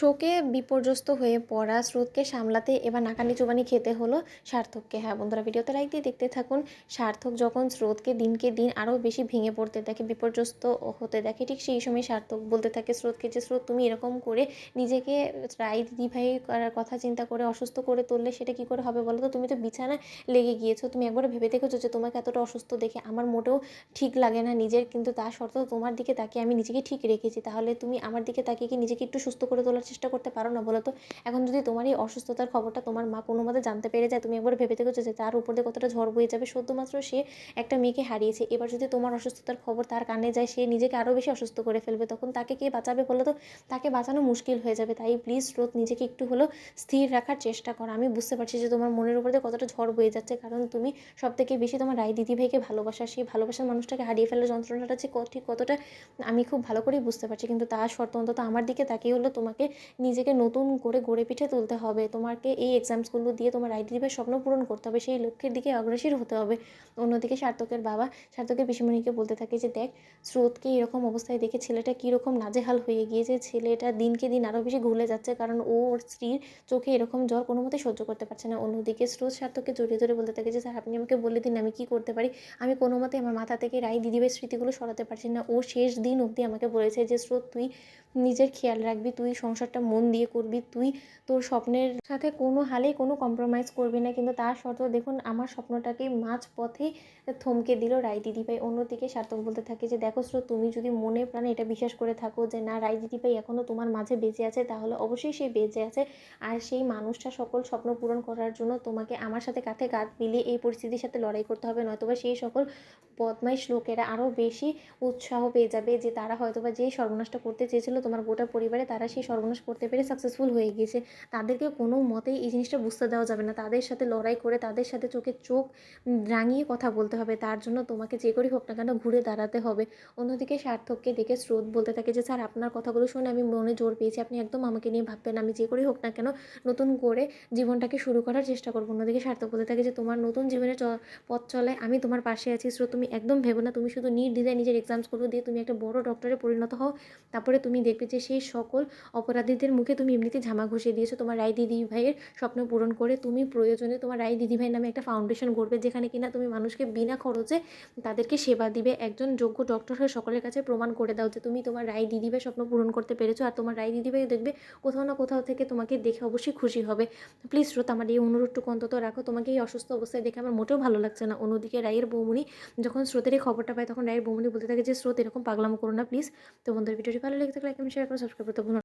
শোকে বিপর্যস্ত হয়ে পড়া স্রোতকে সামলাতে এবার নাকানি চুবানি খেতে হলো সার্থককে। হ্যাঁ বন্ধুরা, ভিডিওতে লাইক দিয়ে দেখতে থাকুন। সার্থক যখন স্রোতকে দিনকে দিন আরও বেশি ভেঙে পড়তে দেখে, বিপর্যস্ত হতে দেখে, ঠিক সেই সময় সার্থক বলতে থাকে স্রোতকে যে স্রোত, তুমি এরকম করে নিজেকে রাই দিদিভাই করার কথা চিন্তা করে অসুস্থ করে তুললে সেটা কী করে হবে বলো তো? তুমি তো বিছানায় লেগে গিয়েছো, তুমি একবার ভেবে দেখেছো যে তোমাকে এতটা অসুস্থ দেখে আমার মোটেও ঠিক লাগে না নিজের, কিন্তু তা সত্ত্বেও তোমার দিকে তাকিয়ে আমি নিজেকে ঠিক রেখেছি, তাহলে তুমি আমার দিকে তাকিয়ে কি নিজেকে একটু সুস্থ করে তোলার চেষ্টা করতে পারো না বলো তো? এখন যদি তোমার এই অসুস্থতার খবরটা তোমার মা কোনো মতে জানতে পেরে যায়, তুমি একবার ভেবে দেখেছো যে তার উপর দিয়ে কতটা ঝড় বয়ে যাবে? শুধুমাত্র সে একটা মেয়েকে হারিয়েছে, এবার যদি তোমার অসুস্থতার খবর তার কানে যায়, সে নিজেকে আরও বেশি অসুস্থ করে ফেলবে, তখন তাকে কে বাঁচাবে বলো তো? তাকে বাঁচানো মুশকিল হয়ে যাবে। তাই প্লিজ স্রোত, নিজেকে একটু হলেও স্থির রাখার চেষ্টা করো। আমি বুঝতে পারছি যে তোমার মনের উপর দিয়ে কতটা ঝড় বয়ে যাচ্ছে, কারণ তুমি সবথেকে বেশি তোমার রাই দিদিভাইকে ভালোবাসা, সেই ভালোবাসার মানুষটাকে হারিয়ে ফেলার যন্ত্রণাটা যে ঠিক কতটা আমি খুব ভালো করেই বুঝতে পারছি, কিন্তু তা সত্ত্বেও অন্তত আমার দিকে তাকিয়ে হলো তোমাকে নিজেকে নতুন করে গড়ে পিঠে তুলতে হবে। তোমাকে এই এক্সামসগুলো দিয়ে তোমার রাই দিদিভাইয়ের স্বপ্ন পূরণ করতে হবে, সেই লক্ষ্যের দিকে অগ্রসর হতে হবে। অন্যদিকে সার্থকের বাবা সার্থকের পিসিমণিকে বলতে থাকে যে দেখ, স্রোতকে এরকম অবস্থায় দেখে ছেলেটা কীরকম নাজেহাল হয়ে গিয়েছে, ছেলেটা দিনকে দিন আরও বেশি ঘুলে যাচ্ছে, কারণ ও ওর স্ত্রীর চোখে এরকম জল কোনো মতে সহ্য করতে পারছে না। অন্যদিকে স্রোত সার্থককে জড়িয়ে ধরে বলতে থাকে যে স্যার, আপনি আমাকে বলে দিন আমি কী করতে পারি। আমি কোনো মতে আমার মাথা থেকে রাই দিদিভাইয়ের স্মৃতিগুলো সরাতে পারছি না। ও শেষ দিন অবধি আমাকে বলেছে যে স্রোত, তুই নিজের খেয়াল রাখবি, তুই সংসারটা মন দিয়ে করবি, তুই তোর স্বপ্নের সাথে কোনো হালেই কোনো কম্প্রোমাইজ করবি না, কিন্তু তার সত্ত্বেও দেখুন আমার স্বপ্নটাকে মাঝ পথেই থমকে দিল রাই দিদিভাই। অন্যদিকে সার্থক বলতে থাকে যে দেখো স্রোত, তুমি যদি মনে প্রাণে এটা বিশ্বাস করে থাকো যে না, রাই দিদিভাই এখনও তোমার মাঝে বেঁচে আছে, তাহলে অবশ্যই সে বেঁচে আছে। আর সেই মানুষটা সকল স্বপ্ন পূরণ করার জন্য তোমাকে আমার সাথে কাঁধে কাঁধ মিলিয়ে এই পরিস্থিতির সাথে লড়াই করতে হবে, নয়তোবা সেই সকল বদমাইশ লোকেরা আরও বেশি উৎসাহ পেয়ে যাবে যে তারা হয়তোবা যেই সর্বনাশটা করতে চেয়েছিল তোমার গোটা পরিবারে, তারা সেই সর্বনাশ করতে পেরে সাকসেসফুল হয়ে গিয়েছে। তাদেরকে কোনো মতেই এই জিনিসটা বুঝতে দেওয়া যাবে না, তাদের সাথে লড়াই করে তাদের সাথে চোখে চোখ রাঙিয়ে কথা বলতে হবে, তার জন্য তোমাকে যে করেই হোক না কেন ঘুরে দাঁড়াতে হবে। অন্যদিকে সার্থককে দেখে স্রোত বলতে থাকে যে স্যার, আপনার কথাগুলো শুনে আমি মনে জোর পেয়েছি, আপনি একদম আমাকে নিয়ে ভাববেন, আমি যে করেই হোক না কেন নতুন করে জীবনটাকে শুরু করার চেষ্টা করবো। অন্যদিকে সার্থক বলতে থাকে যে তোমার নতুন জীবনের পথ চলায় আমি তোমার পাশে আছি স্রোত, তুমি একদম ভেবো না, তুমি শুধু নির্দ্বিধায় নিজের এক্সামসগুলো দিয়ে তুমি একটা বড় ডক্টরে পরিণত হও, তারপরে তুমি দেখবে যে সেই সকল অপরাধীদের মুখে তুমি এমনিতেই ঝামা ঘষিয়ে দিয়েছো তোমার রাই দিদি ভাইয়ের স্বপ্ন পূরণ করে। তুমি প্রয়োজনে তোমার রাই দিদি ভাই নামে একটা ফাউন্ডেশন গড়বে, যেখানে কিনা তুমি মানুষকে বিনা খরচে তাদেরকে সেবা দিবে। একজন যোগ্য ডক্টর হয়ে সকলের কাছে প্রমাণ করে দাও যে তুমি তোমার রাই দিদি ভাই স্বপ্ন পূরণ করতে পেরেছো, আর তোমার রাই দিদি ভাই দেখবে কোথাও না কোথাও থেকে তোমাকে দেখে অবশ্যই খুশি হবে। প্লিজ শ্রোত, আমার এই অনুরোধটুকু অন্তত রাখো, তোমাকে এই অসুস্থ অবস্থায় দেখে আমার মোটেও ভালো লাগছে না। অন্যদিকে রায়ের বৌমনি যখন স্রোতের এই খবরটা পায়, তখন রায়ের বৌমনি বলতে থাকে যে স্রোত, এরকম পাগলামো করো না প্লিজ। তো বন্ধুদের ভিডিওটি ভালো লেগে থাকলে লাইক, কমেন্ট, শেয়ার করে সাবস্ক্রাইব করতে ভুলো না।